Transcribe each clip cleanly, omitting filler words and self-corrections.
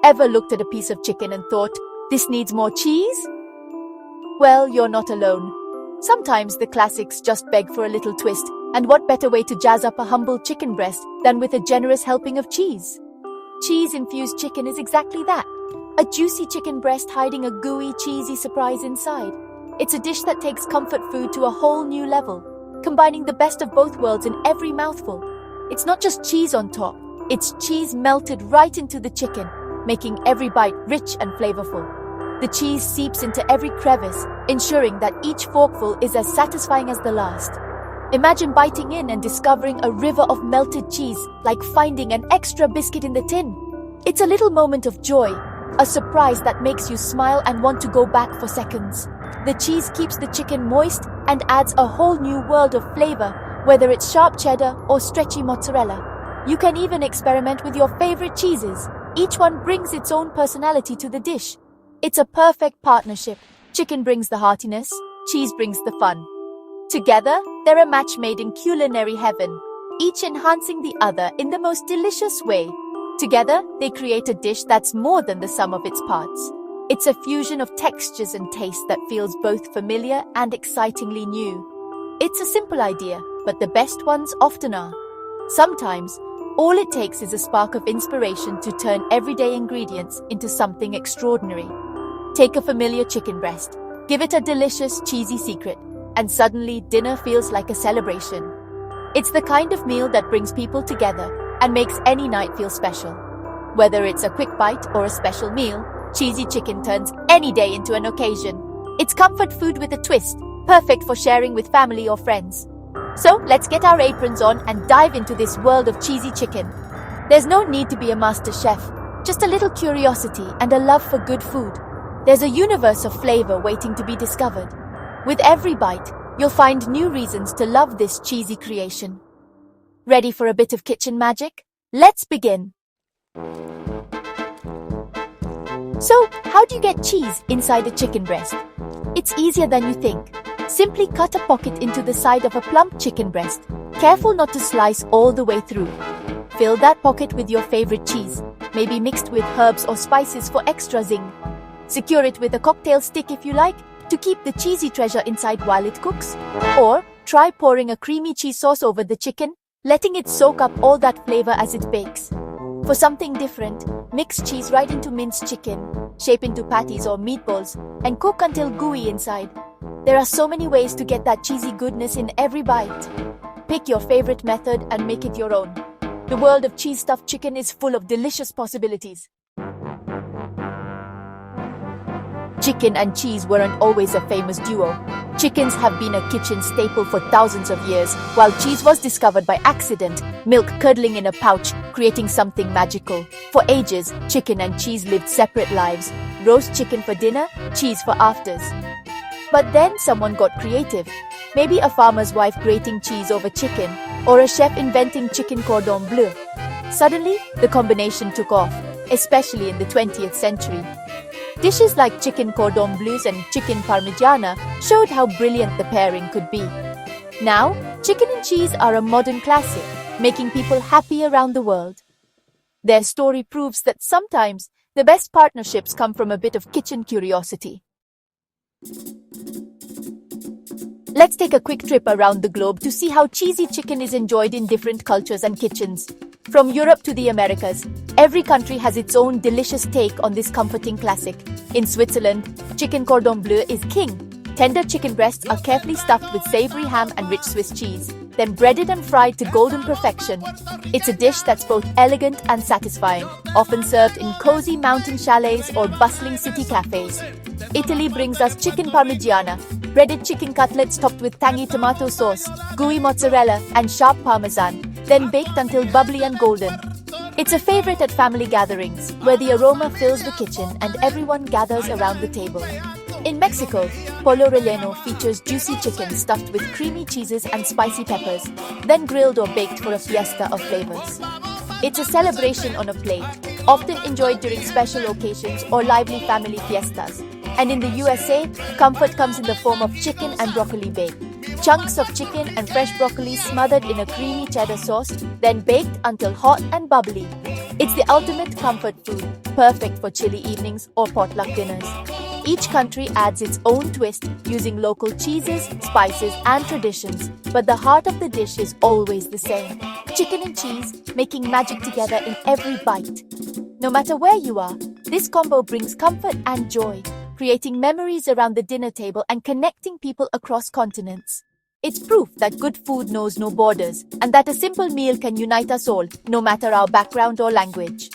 Ever looked at a piece of chicken and thought, this needs more cheese? Well, you're not alone. Sometimes the classics just beg for a little twist, and what better way to jazz up a humble chicken breast than with a generous helping of cheese? Cheese-infused chicken is exactly that. A juicy chicken breast hiding a gooey, cheesy surprise inside. It's a dish that takes comfort food to a whole new level, combining the best of both worlds in every mouthful. It's not just cheese on top, it's cheese melted right into the chicken, making every bite rich and flavorful. The cheese seeps into every crevice, ensuring that each forkful is as satisfying as the last. Imagine biting in and discovering a river of melted cheese, like finding an extra biscuit in the tin. It's a little moment of joy, a surprise that makes you smile and want to go back for seconds. The cheese keeps the chicken moist and adds a whole new world of flavor, whether it's sharp cheddar or stretchy mozzarella. You can even experiment with your favorite cheeses. Each one brings its own personality to the dish. It's a perfect partnership. Chicken brings the heartiness, cheese brings the fun. Together, they're a match made in culinary heaven, each enhancing the other in the most delicious way. Together, they create a dish that's more than the sum of its parts. It's a fusion of textures and taste that feels both familiar and excitingly new. It's a simple idea, but the best ones often are. Sometimes, all it takes is a spark of inspiration to turn everyday ingredients into something extraordinary. Take a familiar chicken breast, give it a delicious, cheesy secret, and suddenly dinner feels like a celebration. It's the kind of meal that brings people together and makes any night feel special. Whether it's a quick bite or a special meal, cheesy chicken turns any day into an occasion. It's comfort food with a twist, perfect for sharing with family or friends. So let's get our aprons on and dive into this world of cheesy chicken. There's no need to be a master chef, just a little curiosity and a love for good food. There's a universe of flavor waiting to be discovered. With every bite, you'll find new reasons to love this cheesy creation. Ready for a bit of kitchen magic? Let's begin. So, how do you get cheese inside a chicken breast? It's easier than you think. Simply cut a pocket into the side of a plump chicken breast, careful not to slice all the way through. Fill that pocket with your favorite cheese, maybe mixed with herbs or spices for extra zing. Secure it with a cocktail stick if you like, to keep the cheesy treasure inside while it cooks. Or, try pouring a creamy cheese sauce over the chicken, letting it soak up all that flavor as it bakes. For something different, mix cheese right into minced chicken, shape into patties or meatballs, and cook until gooey inside. There are so many ways to get that cheesy goodness in every bite. Pick your favorite method and make it your own. The world of cheese-stuffed chicken is full of delicious possibilities. Chicken and cheese weren't always a famous duo. Chickens have been a kitchen staple for thousands of years, while cheese was discovered by accident, milk curdling in a pouch, creating something magical. For ages, chicken and cheese lived separate lives. Roast chicken for dinner, cheese for afters. But then someone got creative. Maybe a farmer's wife grating cheese over chicken, or a chef inventing chicken cordon bleu. Suddenly, the combination took off, especially in the 20th century. Dishes like chicken cordon bleus and chicken parmigiana showed how brilliant the pairing could be. Now, chicken and cheese are a modern classic, making people happy around the world. Their story proves that sometimes the best partnerships come from a bit of kitchen curiosity. Let's take a quick trip around the globe to see how cheesy chicken is enjoyed in different cultures and kitchens. From Europe to the Americas, every country has its own delicious take on this comforting classic. In Switzerland, chicken cordon bleu is king. Tender chicken breasts are carefully stuffed with savory ham and rich Swiss cheese, then breaded and fried to golden perfection. It's a dish that's both elegant and satisfying, often served in cozy mountain chalets or bustling city cafes. Italy brings us chicken parmigiana, breaded chicken cutlets topped with tangy tomato sauce, gooey mozzarella, and sharp parmesan, then baked until bubbly and golden. It's a favorite at family gatherings, where the aroma fills the kitchen and everyone gathers around the table. In Mexico, pollo relleno features juicy chicken stuffed with creamy cheeses and spicy peppers, then grilled or baked for a fiesta of flavors. It's a celebration on a plate, often enjoyed during special occasions or lively family fiestas. And in the USA, comfort comes in the form of chicken and broccoli bake. Chunks of chicken and fresh broccoli smothered in a creamy cheddar sauce, then baked until hot and bubbly. It's It's the ultimate comfort food, perfect for chilly evenings or potluck dinners. Each country adds its own twist using local cheeses, spices, and traditions, but the heart of the dish is always the same. Chicken and cheese, making magic together in every bite. No matter where you are, this combo brings comfort and joy, creating memories around the dinner table and connecting people across continents. It's proof that good food knows no borders, and that a simple meal can unite us all, no matter our background or language.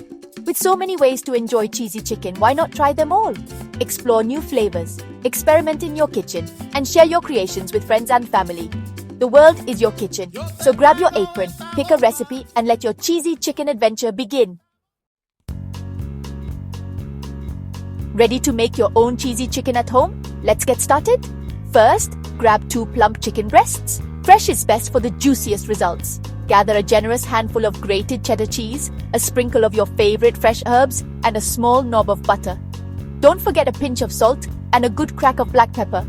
With so many ways to enjoy cheesy chicken, why not try them all? Explore new flavors, experiment in your kitchen, and share your creations with friends and family. The world is your kitchen, so grab your apron, pick a recipe, and let your cheesy chicken adventure begin. Ready to make your own cheesy chicken at home? Let's get started. First, grab 2 plump chicken breasts. Fresh is best for the juiciest results. Gather a generous handful of grated cheddar cheese, a sprinkle of your favorite fresh herbs, and a small knob of butter. Don't forget a pinch of salt and a good crack of black pepper.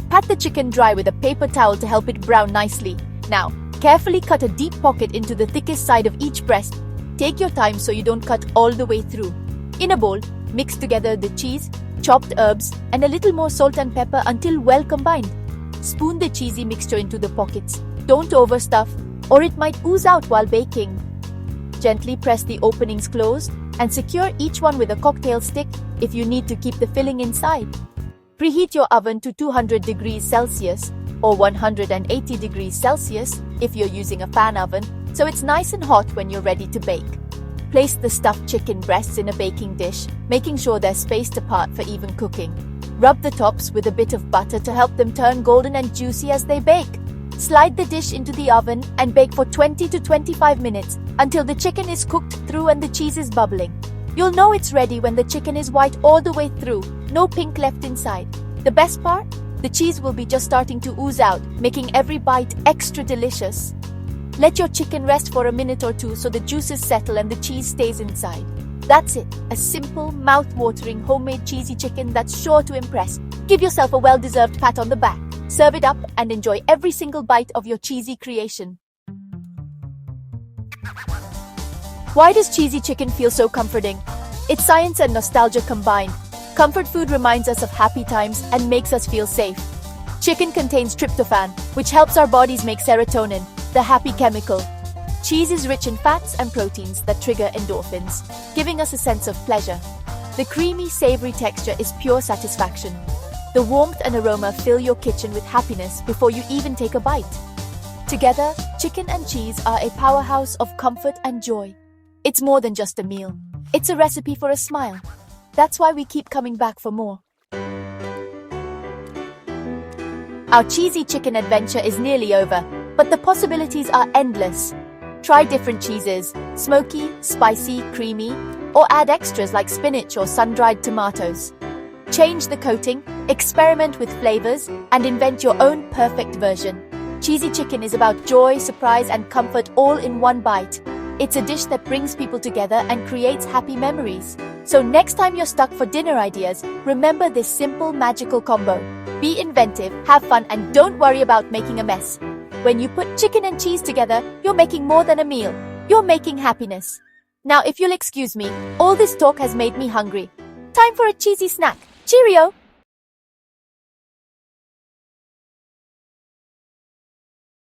Pat the chicken dry with a paper towel to help it brown nicely. Now, carefully cut a deep pocket into the thickest side of each breast. Take your time so you don't cut all the way through. In a bowl, mix together the cheese, chopped herbs, and a little more salt and pepper until well combined. Spoon the cheesy mixture into the pockets. Don't overstuff, or it might ooze out while baking. Gently press the openings closed and secure each one with a cocktail stick if you need to keep the filling inside. Preheat your oven to 200 degrees Celsius or 180 degrees Celsius if you're using a fan oven, so it's nice and hot when you're ready to bake. Place the stuffed chicken breasts in a baking dish, making sure they're spaced apart for even cooking. Rub the tops with a bit of butter to help them turn golden and juicy as they bake. Slide the dish into the oven and bake for 20 to 25 minutes until the chicken is cooked through and the cheese is bubbling. You'll know it's ready when the chicken is white all the way through, no pink left inside. The best part? The cheese will be just starting to ooze out, making every bite extra delicious. Let your chicken rest for a minute or two so the juices settle and the cheese stays inside. That's it, a simple, mouth-watering homemade cheesy chicken that's sure to impress. Give yourself a well-deserved pat on the back. Serve it up and enjoy every single bite of your cheesy creation. Why does cheesy chicken feel so comforting? It's science and nostalgia combined. Comfort food reminds us of happy times and makes us feel safe. Chicken contains tryptophan, which helps our bodies make serotonin, the happy chemical. Cheese is rich in fats and proteins that trigger endorphins, giving us a sense of pleasure. The creamy, savory texture is pure satisfaction. The warmth and aroma fill your kitchen with happiness before you even take a bite. Together, chicken and cheese are a powerhouse of comfort and joy. It's more than just a meal. It's a recipe for a smile. That's why we keep coming back for more. Our cheesy chicken adventure is nearly over, but the possibilities are endless. Try different cheeses, smoky, spicy, creamy, or add extras like spinach or sun-dried tomatoes. Change the coating, experiment with flavors, and invent your own perfect version. Cheesy chicken is about joy, surprise, and comfort all in one bite. It's a dish that brings people together and creates happy memories. So next time you're stuck for dinner ideas, remember this simple, magical combo. Be inventive, have fun, and don't worry about making a mess. When you put chicken and cheese together, you're making more than a meal. You're making happiness. Now, if you'll excuse me, all this talk has made me hungry. Time for a cheesy snack. Cheerio!